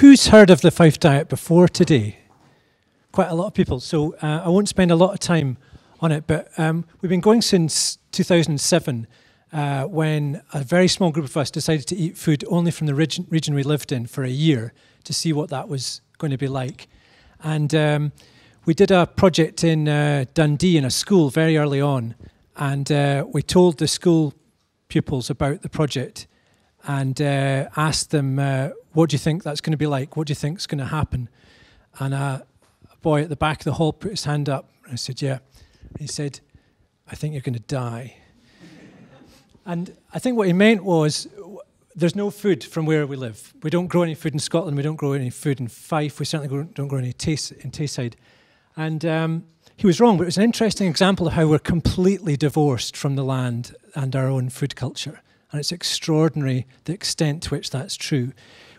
Who's heard of the Fife diet before today? Quite a lot of people, so I won't spend a lot of time on it, but we've been going since 2007 when a very small group of us decided to eat food only from the region we lived in for a year to see what that was going to be like. And we did a project in Dundee in a school very early on, and we told the school pupils about the project and asked them, what do you think that's going to be like? What do you think is going to happen? And a boy at the back of the hall put his hand up, and I said, yeah. And he said, I think you're going to die. And I think what he meant was, there's no food from where we live. We don't grow any food in Scotland. We don't grow any food in Fife. We certainly don't grow any in Tayside. And he was wrong, but it was an interesting example of how we're completely divorced from the land and our own food culture. And it's extraordinary the extent to which that's true.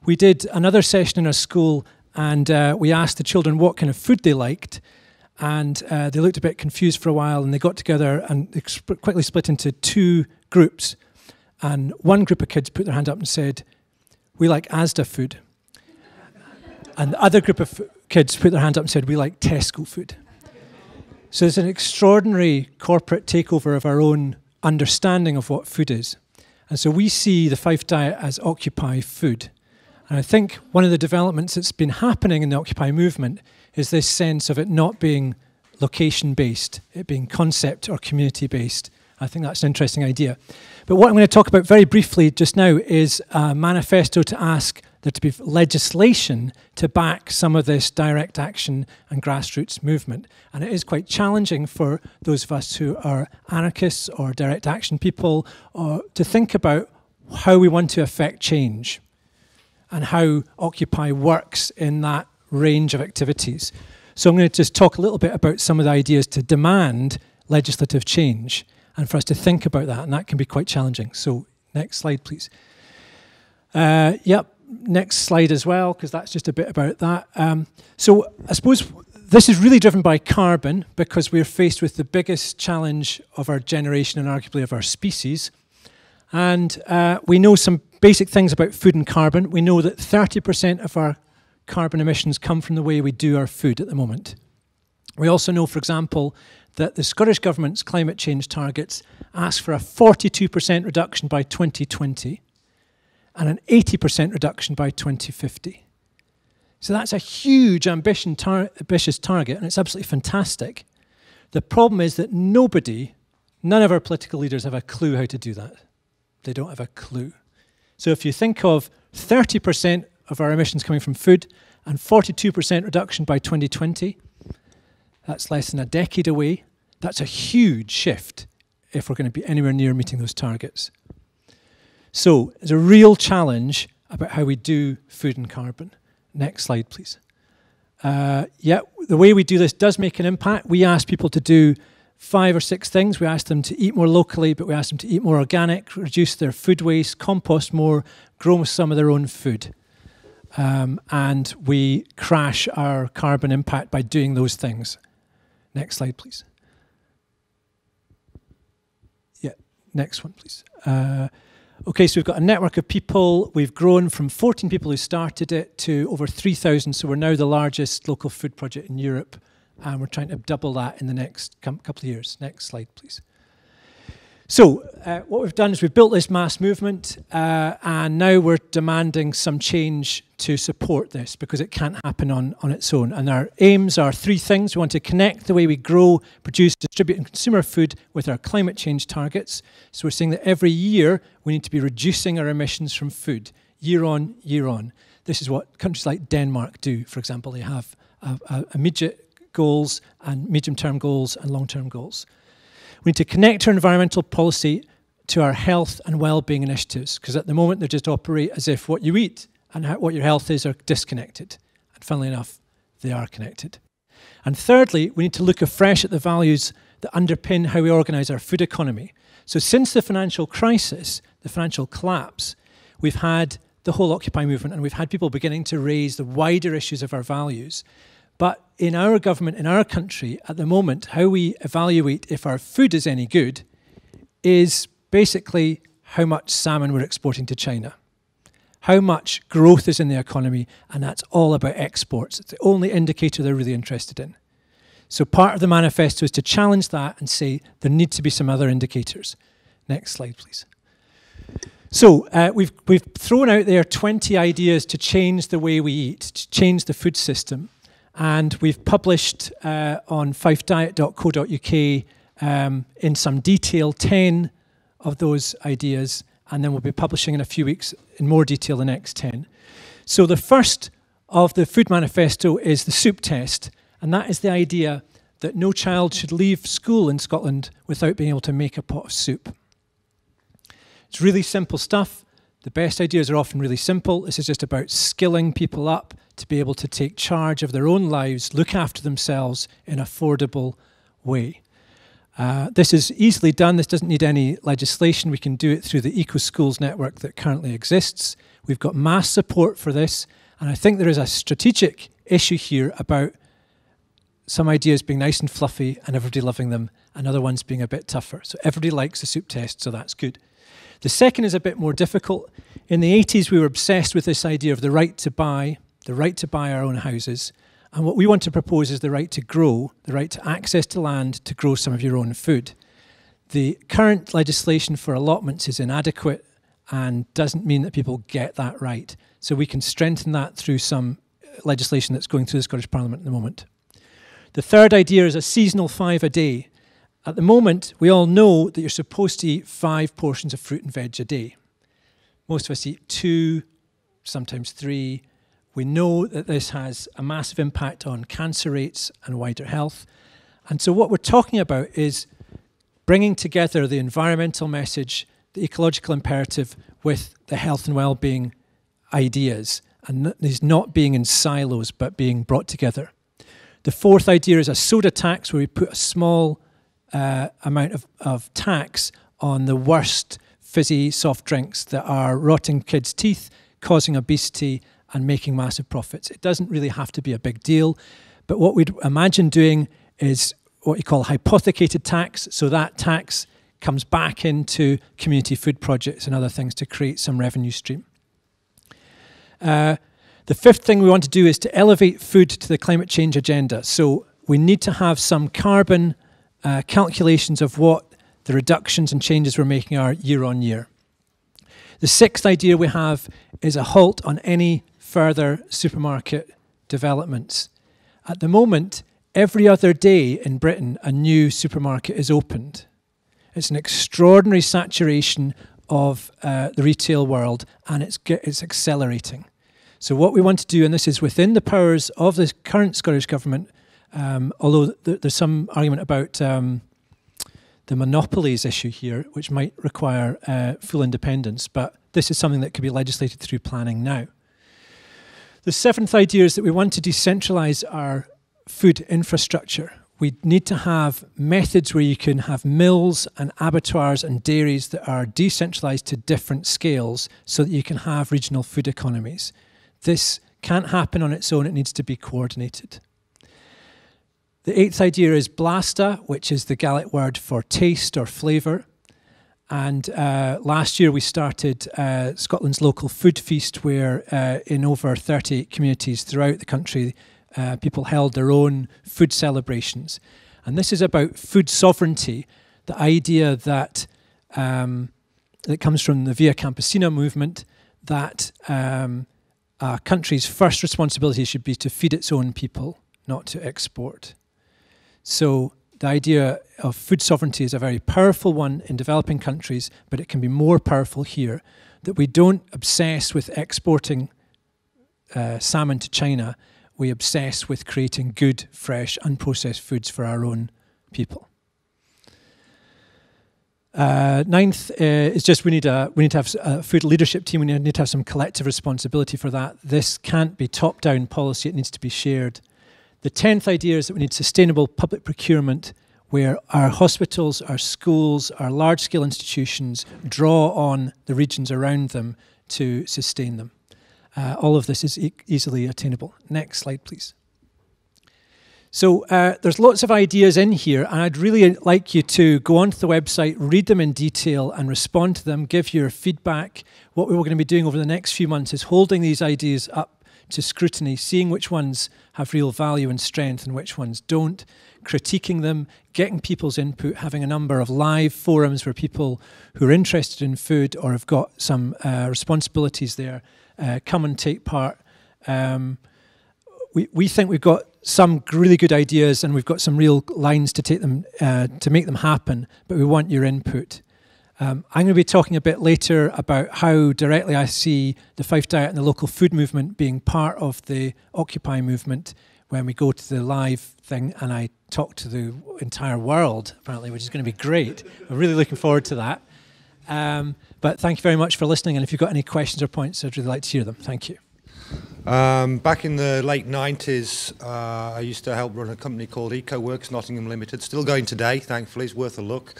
We did another session in our school, and we asked the children what kind of food they liked. And they looked a bit confused for a while, and they got together and they quickly split into two groups. And one group of kids put their hand up and said, we like Asda food. And the other group of kids put their hand up and said, we like Tesco food. So there's an extraordinary corporate takeover of our own understanding of what food is. And so we see the Fife diet as Occupy food. And I think one of the developments that's been happening in the Occupy movement is this sense of it not being location-based, it being concept or community-based. I think that's an interesting idea. But what I'm going to talk about very briefly just now is a manifesto to ask there to be legislation to back some of this direct action and grassroots movement. And it is quite challenging for those of us who are anarchists or direct action people or to think about how we want to affect change and how Occupy works in that range of activities. So I'm going to just talk a little bit about some of the ideas to demand legislative change and for us to think about that, and that can be quite challenging. So next slide, please. Yep, next slide as well, because that's just a bit about that. So I suppose this is really driven by carbon because we're faced with the biggest challenge of our generation and arguably of our species. And we know some basic things about food and carbon. We know that 30% of our carbon emissions come from the way we do our food at the moment. We also know, for example, that the Scottish Government's climate change targets ask for a 42% reduction by 2020 and an 80% reduction by 2050. So that's a huge ambitious target, and it's absolutely fantastic. The problem is that none of our political leaders have a clue how to do that. They don't have a clue. So if you think of 30% of our emissions coming from food and 42% reduction by 2020, that's less than a decade away. That's a huge shift if we're going to be anywhere near meeting those targets. So there's a real challenge about how we do food and carbon. Next slide, please. Yeah, the way we do this does make an impact. We ask people to do 5 or 6 things. We ask them to eat more locally, but we ask them to eat more organic, reduce their food waste, compost more, grow some of their own food. And we crash our carbon impact by doing those things. Next slide, please. Yeah, next one, please. Okay, so we've got a network of people. We've grown from 14 people who started it to over 3,000, so we're now the largest local food project in Europe, and we're trying to double that in the next couple of years. Next slide, please. So what we've done is we've built this mass movement, and now we're demanding some change to support this because it can't happen on its own. And our aims are 3 things. We want to connect the way we grow, produce, distribute and consume our food with our climate change targets. So we're saying that every year we need to be reducing our emissions from food, year on, year on. This is what countries like Denmark do, for example. They have immediate goals and medium-term goals and long-term goals. We need to connect our environmental policy to our health and well-being initiatives, because at the moment they just operate as if what you eat and what your health is are disconnected. And funnily enough, they are connected. And thirdly, we need to look afresh at the values that underpin how we organise our food economy. So since the financial crisis, the financial collapse, we've had the whole Occupy movement, and we've had people beginning to raise the wider issues of our values. But in our government, in our country, at the moment, how we evaluate if our food is any good is basically how much salmon we're exporting to China, how much growth is in the economy, and that's all about exports. It's the only indicator they're really interested in. So part of the manifesto is to challenge that and say there need to be some other indicators. Next slide, please. So we've thrown out there 20 ideas to change the way we eat, to change the food system. And we've published on fifediet.co.uk in some detail 10 of those ideas, and then we'll be publishing in a few weeks in more detail the next 10. So the first of the food manifesto is the soup test, and that is the idea that no child should leave school in Scotland without being able to make a pot of soup. It's really simple stuff. The best ideas are often really simple. This is just about skilling people up to be able to take charge of their own lives, look after themselves in an affordable way. This is easily done. This doesn't need any legislation. We can do it through the Eco Schools network that currently exists. We've got mass support for this, and I think there is a strategic issue here about some ideas being nice and fluffy and everybody loving them, and other ones being a bit tougher. So everybody likes the soup test, so that's good. The second is a bit more difficult. In the 80s, we were obsessed with this idea of the right to buy our own houses. And what we want to propose is the right to grow, the right to access to land to grow some of your own food. The current legislation for allotments is inadequate and doesn't mean that people get that right. So we can strengthen that through some legislation that's going through the Scottish Parliament at the moment. The third idea is a seasonal 5 a day. At the moment, we all know that you're supposed to eat 5 portions of fruit and veg a day. Most of us eat 2, sometimes 3. We know that this has a massive impact on cancer rates and wider health. And so what we're talking about is bringing together the environmental message, the ecological imperative with the health and well-being ideas, and these not being in silos but being brought together. The fourth idea is a soda tax, where we put a small amount of tax on the worst fizzy soft drinks that are rotting kids' teeth, causing obesity and making massive profits. It doesn't really have to be a big deal, but what we'd imagine doing is what you call hypothecated tax. So that tax comes back into community food projects and other things to create some revenue stream. The fifth thing we want to do is to elevate food to the climate change agenda. So we need to have some carbon calculations of what the reductions and changes we're making are year on year. The sixth idea we have is a halt on any further supermarket developments. At the moment, every other day in Britain, a new supermarket is opened. It's an extraordinary saturation of the retail world, and it's accelerating. So what we want to do, and this is within the powers of the current Scottish Government, although there's some argument about the monopolies issue here, which might require full independence, but this is something that could be legislated through planning now. The seventh idea is that we want to decentralise our food infrastructure. We need to have methods where you can have mills and abattoirs and dairies that are decentralised to different scales so that you can have regional food economies. This can't happen on its own, it needs to be coordinated. The eighth idea is blasta, which is the Gaelic word for taste or flavour. And last year we started Scotland's local food feast, where in over 38 communities throughout the country, people held their own food celebrations. And this is about food sovereignty, the idea that that comes from the Via Campesina movement, that a country's first responsibility should be to feed its own people, not to export. So the idea of food sovereignty is a very powerful one in developing countries, but it can be more powerful here, that we don't obsess with exporting salmon to China. We obsess with creating good, fresh, unprocessed foods for our own people. Ninth is just we need to have a food leadership team. We need to have some collective responsibility for that. This can't be top-down policy. It needs to be shared. The 10th idea is that we need sustainable public procurement, where our hospitals, our schools, our large-scale institutions draw on the regions around them to sustain them. All of this is easily attainable. Next slide, please. So there's lots of ideas in here, and I'd really like you to go onto the website, read them in detail and respond to them, give your feedback. What we're going to be doing over the next few months is holding these ideas up to scrutiny, seeing which ones have real value and strength and which ones don't, critiquing them, getting people's input, having a number of live forums where people who are interested in food or have got some responsibilities there come and take part. We think we've got some really good ideas and we've got some real lines to take them to make them happen, but we want your input. I'm going to be talking a bit later about how directly I see the Fife Diet and the local food movement being part of the Occupy movement when we go to the live thing and I talk to the entire world, apparently, which is going to be great. I'm really looking forward to that. But thank you very much for listening, and if you've got any questions or points, I'd really like to hear them. Thank you. Back in the late 90s, I used to help run a company called EcoWorks Nottingham Limited, still going today, thankfully, it's worth a look.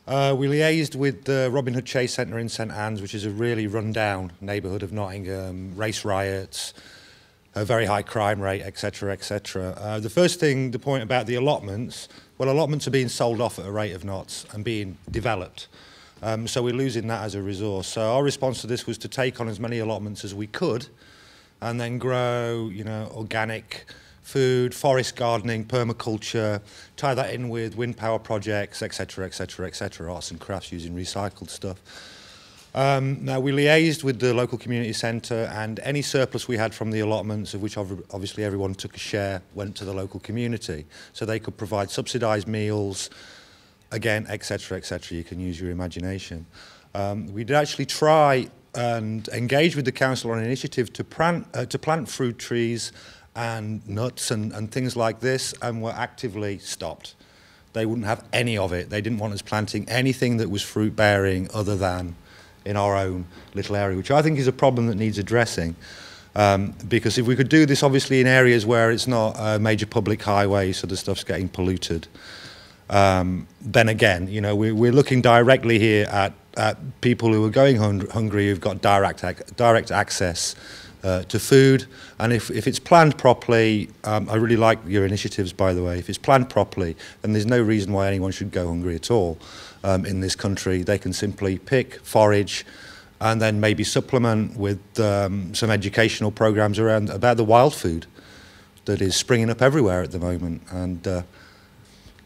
We liaised with the Robin Hood Chase Centre in St Anne's, which is a really run-down neighbourhood of Nottingham, race riots, a very high crime rate, etc., etc. The first thing, the point about the allotments, well, allotments are being sold off at a rate of knots and being developed. So we're losing that as a resource. So our response to this was to take on as many allotments as we could and then grow, you know, organic food, forest gardening, permaculture, tie that in with wind power projects, etc., etc., etc., arts and crafts using recycled stuff. Now, we liaised with the local community centre, and any surplus we had from the allotments, of which obviously everyone took a share, went to the local community. So they could provide subsidised meals, again, etc., etc. You can use your imagination. We did actually try and engage with the council on an initiative to plant fruit trees and nuts and things like this, and were actively stopped. They wouldn't have any of it. They didn't want us planting anything that was fruit-bearing other than in our own little area, which I think is a problem that needs addressing. Because if we could do this, obviously, in areas where it's not a major public highway, so the stuff's getting polluted, then again, you know, we're looking directly here at people who are going hungry, who've got direct access to food, and if it's planned properly, I really like your initiatives, by the way. If it's planned properly, then there's no reason why anyone should go hungry at all in this country. They can simply pick, forage, and then maybe supplement with some educational programs around about the wild food that is springing up everywhere at the moment. And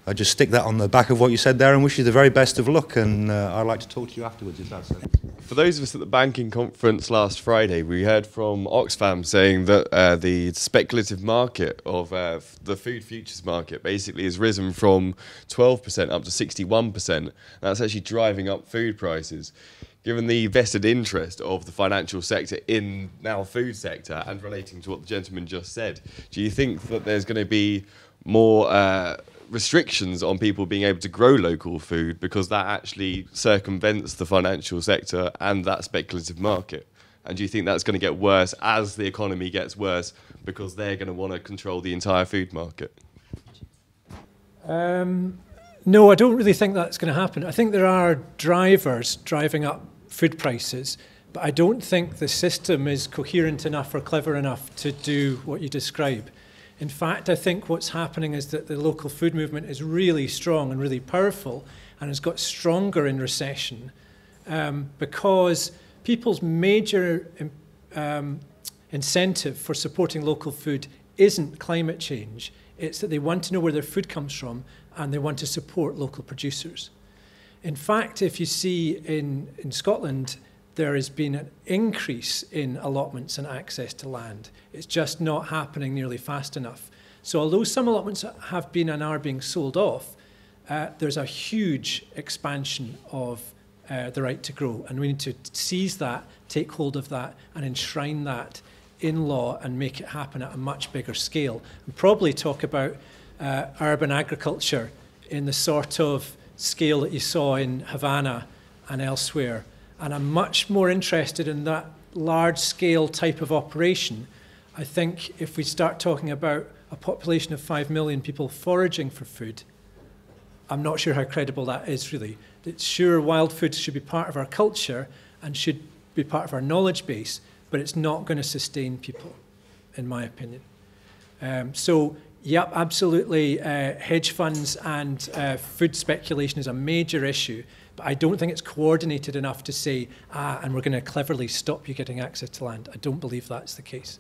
I just stick that on the back of what you said there and wish you the very best of luck, and I'd like to talk to you afterwards if that's okay. For those of us at the banking conference last Friday, we heard from Oxfam saying that the speculative market of the food futures market basically has risen from 12% up to 61%. That's actually driving up food prices. Given the vested interest of the financial sector in now food sector, and relating to what the gentleman just said, do you think that there's going to be more restrictions on people being able to grow local food because that actually circumvents the financial sector and that speculative market? And do you think that's going to get worse as the economy gets worse because they're going to want to control the entire food market? No, I don't really think that's going to happen. I think there are drivers driving up food prices, but I don't think the system is coherent enough or clever enough to do what you describe. In fact, I think what's happening is that the local food movement is really strong and really powerful and has got stronger in recession because people's major incentive for supporting local food isn't climate change. It's that they want to know where their food comes from and they want to support local producers. In fact, if you see in Scotland, there has been an increase in allotments and access to land. It's just not happening nearly fast enough. So although some allotments have been and are being sold off, there's a huge expansion of the right to grow. And we need to seize that, take hold of that, and enshrine that in law and make it happen at a much bigger scale. And probably talk about urban agriculture in the sort of scale that you saw in Havana and elsewhere. And I'm much more interested in that large-scale type of operation. I think if we start talking about a population of 5 million people foraging for food, I'm not sure how credible that is, really. It's sure, wild food should be part of our culture and should be part of our knowledge base, but it's not going to sustain people, in my opinion. So Yep, absolutely. Hedge funds and food speculation is a major issue, but I don't think it's coordinated enough to say, and we're going to cleverly stop you getting access to land. I don't believe that's the case.